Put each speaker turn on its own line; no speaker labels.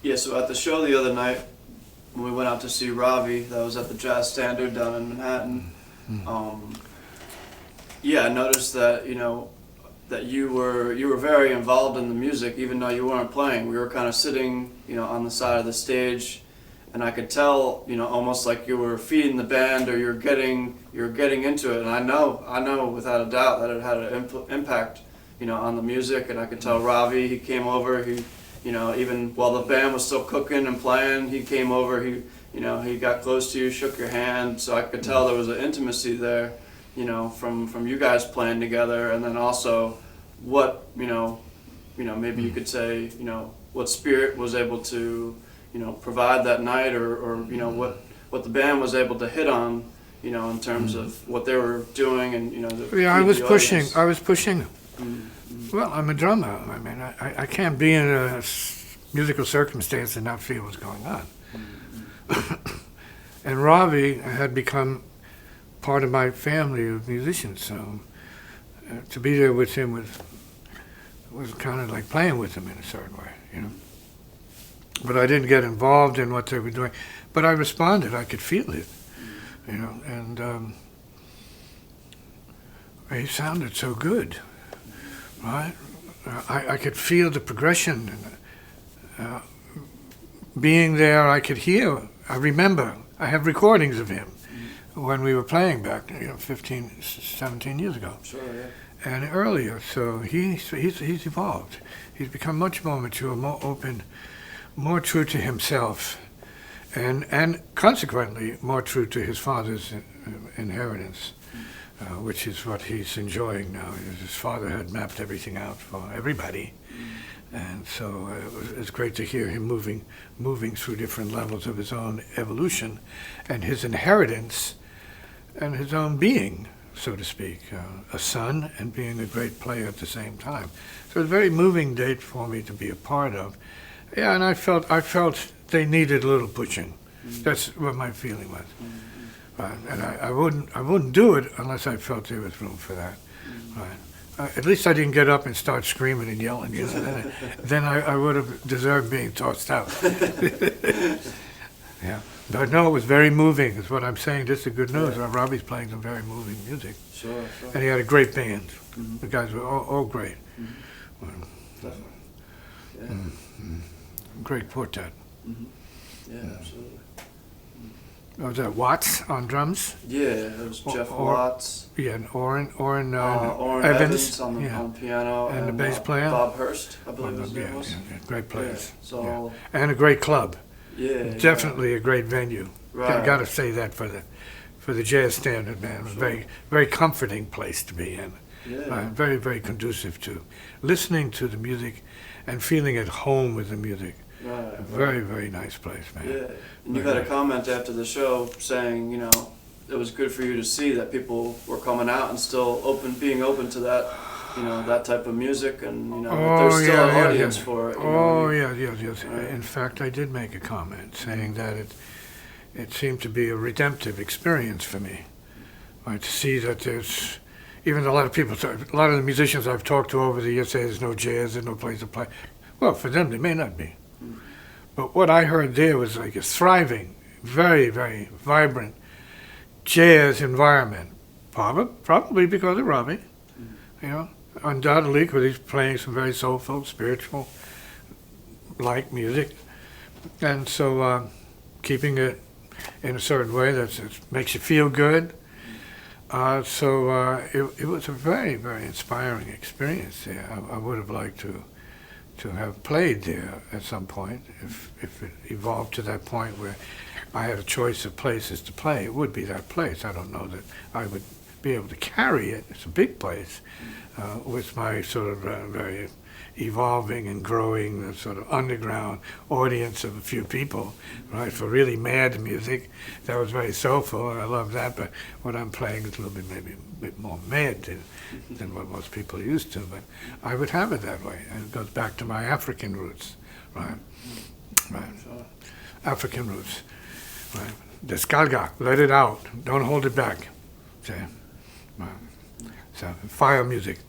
Yeah, so at the show the other night, when we went out to see Ravi, that was at the Jazz Standard down in Manhattan. Yeah, I noticed that that you were very involved in the music, even though you weren't playing. We were kind of sitting, on the side of the stage, and I could tell, almost like you were feeding the band, or you're getting into it. And I know without a doubt that it had an impact, on the music. And I could tell Ravi, he came over, even while the band was still cooking and playing, he came over, he got close to you, shook your hand. So I could tell there was an intimacy there, from you guys playing together. And then also what, maybe you could say, what Spirit was able to, provide that night, or what the band was able to hit on, in terms of what they were doing, and,
I was pushing.
audience.
I was pushing. Well, I'm a drummer. I mean, I can't be in a musical circumstance and not feel what's going on. And Ravi had become part of my family of musicians, so to be there with him was kind of like playing with him in a certain way, But I didn't get involved in what they were doing. But I responded. I could feel it, and he sounded so good, right? I could feel the progression. Being there, I could hear. I remember. I have recordings of him when we were playing back, 15, 17 years ago.
Sure, yeah.
And earlier. So he's evolved. He's become much more mature, more open, more true to himself, and consequently more true to his father's inheritance, which is what he's enjoying now. His father had mapped everything out for everybody, and so it's great to hear him moving through different levels of his own evolution and his inheritance and his own being, so to speak, a son and being a great player at the same time. So it's a very moving date for me to be a part of. Yeah, and I felt they needed a little pushing. That's what my feeling was. And I wouldn't do it unless I felt there was room for that. Right. At least I didn't get up and start screaming and yelling. Then I would have deserved being tossed out. Yeah. But no, it was very moving, is what I'm saying. This is good news.
Yeah.
Robbie's playing some very moving music.
Sure.
And he had a great band. The guys were all great.
Definitely. Yeah.
Great quartet.
Yeah, absolutely.
Was that Watts on drums?
Yeah, it was Jeff Watts.
Yeah, and Orrin
Orrin
Evans
on the piano,
and the bass player.
Bob Hurst, I believe his name was.
Yeah, great players.
Yeah, so
and a great club.
Yeah,
Definitely a great venue.
Right.
Got to say that for the Jazz Standard, man. It was a very, very comforting place to be in.
Yeah.
Very, very conducive to listening to the music and feeling at home with the music.
Right.
Very, very nice place, man.
Yeah, and you had a comment after the show saying, it was good for you to see that people were coming out and still being open to that, that type of music, and that there's still an audience for it.
Yes. Right. In fact, I did make a comment saying that it seemed to be a redemptive experience for me, right? To see that there's even a lot of the musicians I've talked to over the years say there's no jazz, there's no place to play. Well, for them, they may not be. But what I heard there was like a thriving, very, very vibrant jazz environment. Probably because of Ravi, undoubtedly because he's playing some very soulful, spiritual-like music. And so keeping it in a certain way that makes you feel good. So it was a very, very inspiring experience there. I would have liked to have played there at some point, if it evolved to that point where I had a choice of places to play, it would be that place. I don't know that I would be able to carry it. It's a big place with my sort of very evolving and growing sort of underground audience of a few people, right, for really mad music. That was very soulful, and I love that, but what I'm playing is a little bit, maybe a bit more mad than what most people are used to, but I would have it that way, and it goes back to my African roots, right? African roots, right? Descarga, let it out, don't hold it back, say, right? So, fire music.